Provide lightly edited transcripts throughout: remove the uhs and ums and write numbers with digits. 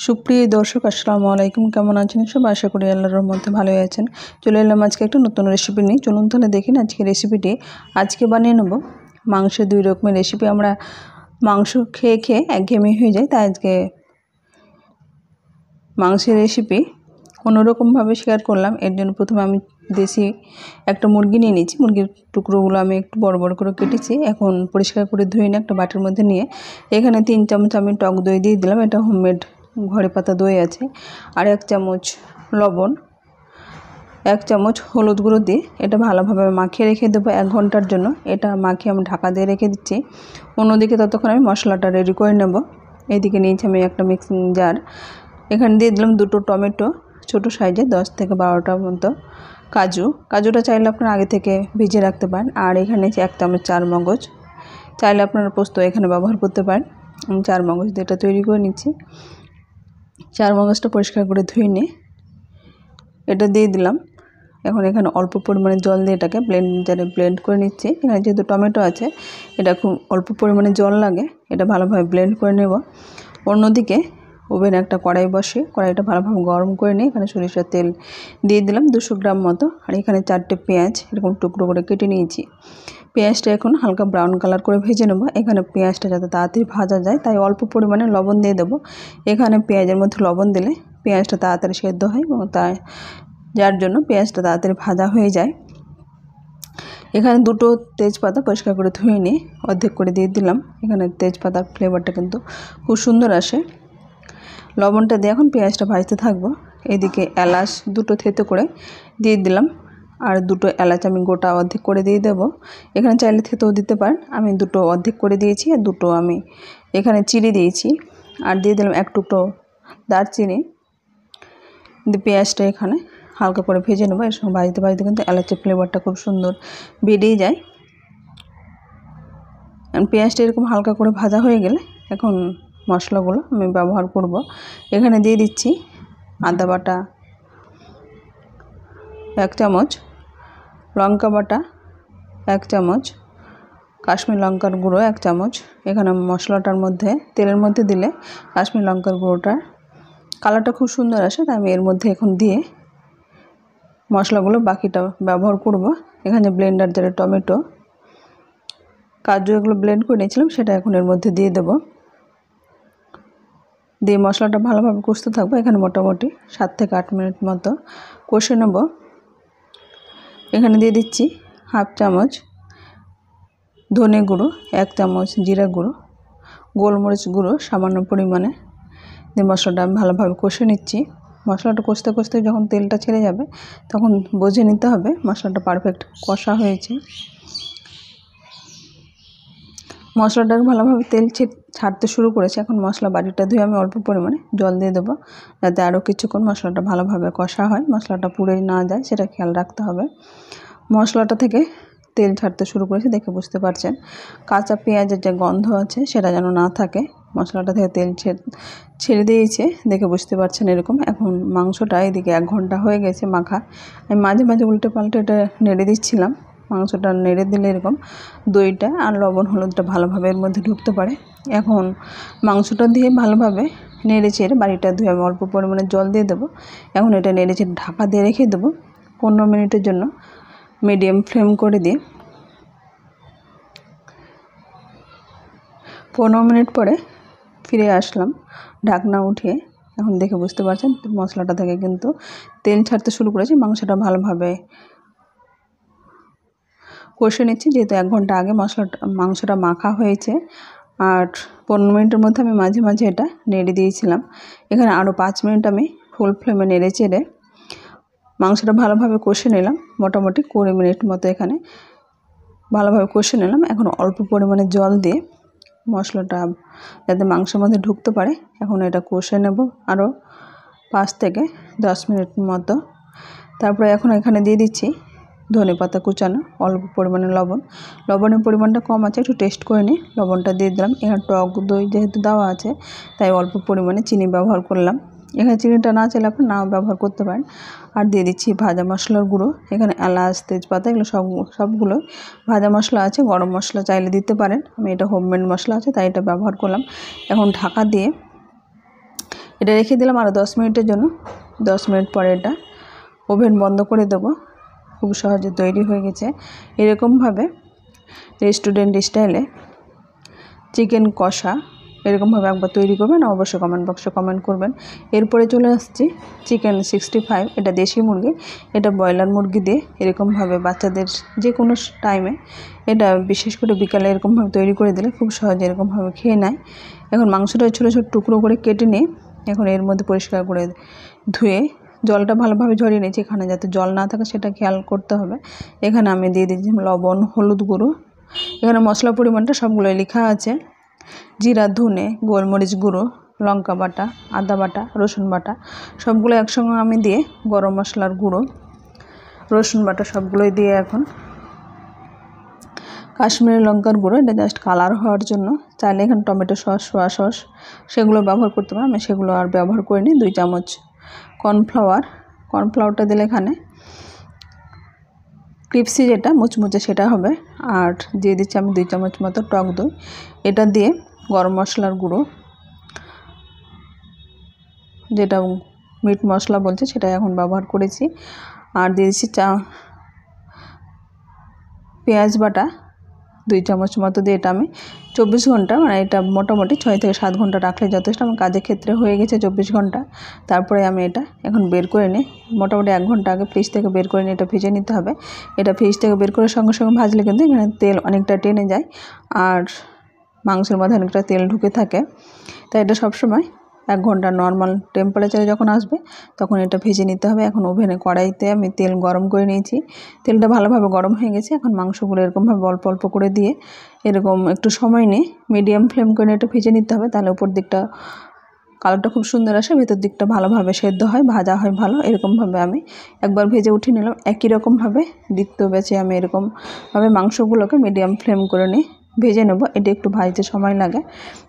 সুপ্রিয় দর্শক আসসালামু আলাইকুম, কেমন আছেন সব? আশা করি আল্লাহর মধ্যে ভালোই আছেন। চলে এলাম আজকে একটা নতুন রেসিপি নিয়ে। চলুন তাহলে দেখি আজকে রেসিপিটি আজকে বানিয়ে নেব মাংসের দুই রকমের রেসিপি। আমরা মাংস খেয়ে খেয়ে একঘেয়েমি হয়ে যায়, তাই আজকে মাংসের রেসিপি অন্যরকমভাবে শেয়ার করলাম। এর জন্য প্রথমে আমি দেশি একটা মুরগি নিয়ে নিয়েছি। মুরগির টুকরোগুলো আমি একটু বড় বড় করে কেটেছি। এখন পরিষ্কার করে ধুয়ে নিয়ে একটা বাটির মধ্যে নিয়ে এখানে 3 চামচ আমি টক দই দিয়ে দিলাম। এটা হোমমেড ঘরে পাতা দই আছে। আর 1 চামচ লবণ, 1 চামচ হলুদ গুঁড়ো দিয়ে এটা ভালোভাবে মাখিয়ে রেখে দেবো 1 ঘন্টার জন্য। এটা মাখিয়ে আমি ঢাকা দিয়ে রেখে দিচ্ছি। অন্যদিকে ততক্ষণ আমি মশলাটা রেডি করে নেব। এইদিকে নিয়েছি আমি একটা মিক্সিং জার। এখানে দিয়ে দিলাম 2টো টমেটো, ছোটো সাইজে 10 থেকে 12টার মতো কাজুটা চাইলে আপনারা আগে থেকে ভিজিয়ে রাখতে পারেন। আর এখানে 1 চামচ চারমগজ, চাইলে আপনারা পোস্ত এখানে ব্যবহার করতে পারেন। আমি চারমগজ দিয়ে এটা তৈরি করে নিচ্ছি। চারমগজটা পরিষ্কার করে ধুয়ে নিয়ে এটা দিয়ে দিলাম। এখন এখানে অল্প পরিমাণে জল দিয়ে এটাকে ব্লেন্ডারে ব্লেন্ড করে নিচ্ছি। এখানে যেহেতু টমেটো আছে, এটা খুব অল্প পরিমাণে জল লাগে। এটা ভালোভাবে ব্লেন্ড করে নেব। অন্যদিকে ওভেনে একটা কড়াই বসে কড়াইটা ভালোভাবে গরম করে নিয়ে এখানে সরিষার তেল দিয়ে দিলাম 200 গ্রাম মতো। আর এখানে 4টে পেঁয়াজ এরকম টুকরো করে কেটে নিয়েছি। পেঁয়াজটা এখন হালকা ব্রাউন কালার করে ভেজে নেব। এখানে পেঁয়াজটা যাতে তাড়াতাড়ি ভাজা যায় তাই অল্প পরিমাণে লবণ দিয়ে দেবো। এখানে পেঁয়াজের মধ্যে লবণ দিলে পেঁয়াজটা তাড়াতাড়ি সেদ্ধ হয় এবং তাই যার জন্য পেঁয়াজটা তাড়াতাড়ি ভাজা হয়ে যায়। এখানে 2টো তেজপাতা পরিষ্কার করে ধুয়ে নিয়ে অর্ধেক করে দিয়ে দিলাম। এখানে তেজপাতার ফ্লেভারটা কিন্তু খুব সুন্দর আসে। লবণটা দিয়ে এখন পেঁয়াজটা ভাজতে থাকবো। এদিকে এলাচ 2টো থেতো করে দিয়ে দিলাম। আর 2টো এলাচ আমি গোটা অর্ধেক করে দিয়ে দেবো। এখানে চাইলে থেতেও দিতে পারেন। আমি 2টো অর্ধেক করে দিয়েছি আর 2টো আমি এখানে চিড়ে দিয়েছি। আর দিয়ে দিলাম 1 টুকরো দারচিনি। দিয়ে পেঁয়াজটা এখানে হালকা করে ভেজে নেবো। এর সঙ্গে ভাজতে ভাজতে কিন্তু এলাচের ফ্লেভারটা খুব সুন্দর বেরিয়ে যায়। পেঁয়াজটা এরকম হালকা করে ভাজা হয়ে গেলে এখন মশলাগুলো আমি ব্যবহার করব। এখানে দিয়ে দিচ্ছি আদা বাটা 1 চামচ, লঙ্কা বাটা 1 চামচ, কাশ্মীর লঙ্কার গুঁড়ো 1 চামচ। এখানে মশলাটার মধ্যে তেলের মধ্যে দিলে কাশ্মীর লঙ্কার গুঁড়োটার কালারটা খুব সুন্দর আসে, তাই আমি এর মধ্যে এখন দিয়ে মশলাগুলো বাকিটা ব্যবহার করব। এখানে ব্লেন্ডার জারে টমেটো, কাজু এগুলো ব্লেন্ড করে নিয়েছিলাম সেটা এখন এর মধ্যে দিয়ে দেবো। দিয়ে মশলাটা ভালোভাবে কষতে থাকবো। এখানে মোটামুটি 7 থেকে 8 মিনিট মতো কষে নেব। এখানে দিয়ে দিচ্ছি 1/2 চামচ ধনে গুঁড়ো, 1 চামচ জিরা গুঁড়ো, গোলমরিচ গুঁড়ো সামান্য পরিমাণে দিয়ে মশলাটা আমি ভালোভাবে কষে নিচ্ছি। মশলাটা কষতে কষতে যখন তেলটা ছেড়ে যাবে তখন বুঝে নিতে হবে মশলাটা পারফেক্ট কষা হয়েছে। মশলাটা ভালোভাবে তেল ছাড়তে শুরু করেছে। এখন মশলা বাটিটা ধুয়ে আমি অল্প পরিমাণে জল দিয়ে দেবো, যাতে আরও কিছুক্ষণ মশলাটা ভালোভাবে কষা হয়, মশলাটা পুড়ে না যায় সেটা খেয়াল রাখতে হবে। মশলাটা থেকে তেল ছাড়তে শুরু করেছে, দেখে বুঝতে পারছেন। কাঁচা পেঁয়াজের যে গন্ধ আছে সেটা যেন না থাকে। মশলাটা থেকে তেল ছেড়ে দিয়েছে, দেখে বুঝতে পারছেন এরকম। এখন মাংসটা এদিকে 1 ঘন্টা হয়ে গেছে মাখা। আমি মাঝে মাঝে উল্টে পাল্টে এটা নেড়ে দিচ্ছিলাম। মাংসটা নেড়ে দিলে এরকম দইটা আর লবণ হলুদটা ভালোভাবে এর মধ্যে ঢুকতে পারে। এখন মাংসটা দিয়ে ভালোভাবে নেড়ে চেড়ে বাটিটা ধুয়ে আমি অল্প পরিমাণে জল দিয়ে দেবো। এখন এটা নেড়ে চেড়ে ঢাকা দিয়ে রেখে দেবো 15 মিনিটের জন্য মিডিয়াম ফ্লেম করে দিয়ে। 15 মিনিট পরে ফিরে আসলাম ঢাকনা উঠিয়ে। এখন দেখে বুঝতে পারছেন মশলাটা থেকে কিন্তু তেল ছাড়তে শুরু করেছে। মাংসটা ভালোভাবে কষে নিচ্ছি, যেহেতু 1 ঘন্টা আগে মাংসটা মাখা হয়েছে। আর 15 মিনিটের মধ্যে আমি মাঝে মাঝে এটা নেড়ে দিয়েছিলাম। এখানে আরও 5 মিনিট আমি ফুল ফ্লেমে নেড়ে চেড়ে মাংসটা ভালোভাবে কষে নিলাম। মোটামুটি 20 মিনিট মতো এখানে ভালোভাবে কষে নিলাম। এখন অল্প পরিমাণে জল দিয়ে মশলাটা যাতে মাংসের মধ্যে ঢুকতে পারে এখন এটা কষে নেব আরও 5 থেকে 10 মিনিট মতো। তারপরে এখন এখানে দিয়ে দিচ্ছি ধনেপাতা কুচানো, অল্প পরিমাণে লবণের পরিমাণটা কম আছে, একটু টেস্ট করে নিয়ে লবণটা দিয়ে দিলাম। এখানে টক দই যেহেতু দেওয়া আছে তাই অল্প পরিমাণে চিনি ব্যবহার করলাম। এখানে চিনিটা না চাইলে আপনি নাও ব্যবহার করতে পারেন। আর দিয়ে দিচ্ছি ভাজা মশলার গুঁড়ো। এখানে এলাচ তেজপাতা এগুলো সবগুলো ভাজা মশলা আছে, গরম মশলা চাইলে দিতে পারেন। আমি এটা হোমমেড মশলা আছে তাই এটা ব্যবহার করলাম। এখন ঢাকা দিয়ে এটা রেখে দিলাম আরও 10 মিনিটের জন্য। 10 মিনিট পরে এটা ওভেন বন্ধ করে দেবো। খুব সহজে তৈরি হয়ে গেছে। এরকমভাবে রেস্টুরেন্ট স্টাইলে চিকেন কষা এরকমভাবে একবার তৈরি করবেন, অবশ্যই কমেন্ট বক্সে কমেন্ট করবেন। এরপরে চলে আসছি চিকেন 65। এটা দেশি মুরগি, এটা ব্রয়লার মুরগি দিয়ে এরকমভাবে বাচ্চাদের যে কোনো টাইমে, এটা বিশেষ করে বিকালে এরকমভাবে তৈরি করে দিলে খুব সহজে এরকমভাবে খেয়ে নেয়। এখন মাংসটা ছোটো ছোটো টুকরো করে কেটে নিয়ে এখন এর মধ্যে পরিষ্কার করে ধুয়ে জলটা ভালোভাবে ঝরিয়ে নিয়েছি। এখানে যাতে জল না থাকে সেটা খেয়াল করতে হবে। এখানে আমি দিয়ে দিচ্ছি লবণ, হলুদ গুঁড়ো। এখানে মশলা পরিমাণটা সবগুলোই লেখা আছে। জিরা, ধনে, গোলমরিচ গুঁড়ো, লঙ্কা বাটা, আদা বাটা, রসুন বাটা সবগুলো একসঙ্গে আমি দিয়ে, গরম মশলার গুঁড়ো, রসুন বাটা সবগুলোই দিয়ে এখন কাশ্মীরি লঙ্কার গুঁড়ো, এটা জাস্ট কালার হওয়ার জন্য। চাইলে এখানে টমেটো সস, সোয়া সস সেগুলো ব্যবহার করতে পারেন, আমি সেগুলো আর ব্যবহার করিনি। 2 চামচ কর্নফ্লাওয়ারটা দিলে এখানে ক্রিপসি যেটা মুচমুচে সেটা হবে। আর দিয়ে দিচ্ছি আমি 2 চামচ মতো টক দই। এটা দিয়ে গরম মশলার গুঁড়ো, যেটা মিট মশলা বলছে সেটা এখন ব্যবহার করেছি। আর দিয়ে দিচ্ছি পেঁয়াজ বাটা 2 চামচ মতো দিয়ে এটা আমি 24 ঘন্টা, মানে এটা মোটামুটি 6 থেকে 7 ঘন্টা রাখলে যথেষ্ট। আমার কাজের ক্ষেত্রে হয়ে গেছে 24 ঘন্টা। তারপরে আমি এটা এখন বের করে নিই। মোটামুটি 1 ঘন্টা আগে ফ্রিজ থেকে বের করে নিয়ে এটা ভেজে নিতে হবে। এটা ফ্রিজ থেকে বের করে সঙ্গে সঙ্গে ভাজলে কিন্তু এখানে তেল অনেকটা টেনে যায় আর মাংসের মধ্যে অনেকটা তেল ঢুকে থাকে। তাই এটা সবসময় 1 ঘন্টা নর্মাল টেম্পারেচারে যখন আসবে তখন এটা ভেজে নিতে হবে। এখন ওভেনে কড়াইতে আমি তেল গরম করে নিয়েছি। তেলটা ভালোভাবে গরম হয়ে গেছে। এখন মাংসগুলো এরকমভাবে অল্প অল্প করে দিয়ে এরকম একটু সময় নিয়ে মিডিয়াম ফ্লেম করে এটা ভেজে নিতে হবে। তাহলে উপর দিকটা কালারটা খুব সুন্দর আসে, ভেতর দিকটা ভালোভাবে সেদ্ধ হয়, ভাজা হয় ভালো। এরকমভাবে আমি একবার ভেজে উঠিয়ে নিলাম। একই রকমভাবে দ্বিতীয় ব্যাচে আমি এরকমভাবে মাংসগুলোকে মিডিয়াম ফ্লেম করে নিয়ে ভেজে নেব। এটা একটু ভাজতে সময় লাগে,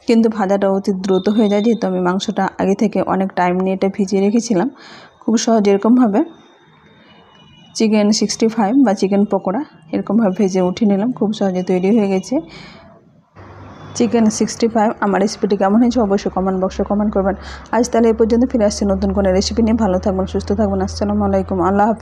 কিন্তু ভাজাটা অতি দ্রুত হয়ে যায়, যেহেতু আমি মাংসটা আগে থেকে অনেক টাইম নিয়ে এটা ভিজিয়ে রেখেছিলাম। খুব সহজ এরকমভাবে চিকেন 65 বা চিকেন পকোড়া এরকমভাবে ভেজে উঠিয়ে নিলাম। খুব সহজে তৈরি হয়ে গেছে চিকেন 65। আমার রেসিপিটি কেমন হয়েছে অবশ্যই কমেন্ট বক্সে কমেন্ট করবেন। আজ তাহলে এই পর্যন্ত, ফিরে আসছি নতুন কোনো রেসিপি নিয়ে। ভালো থাকবেন, সুস্থ থাকবেন। আসসালামু আলাইকুম। আল্লাহ হাফেজ।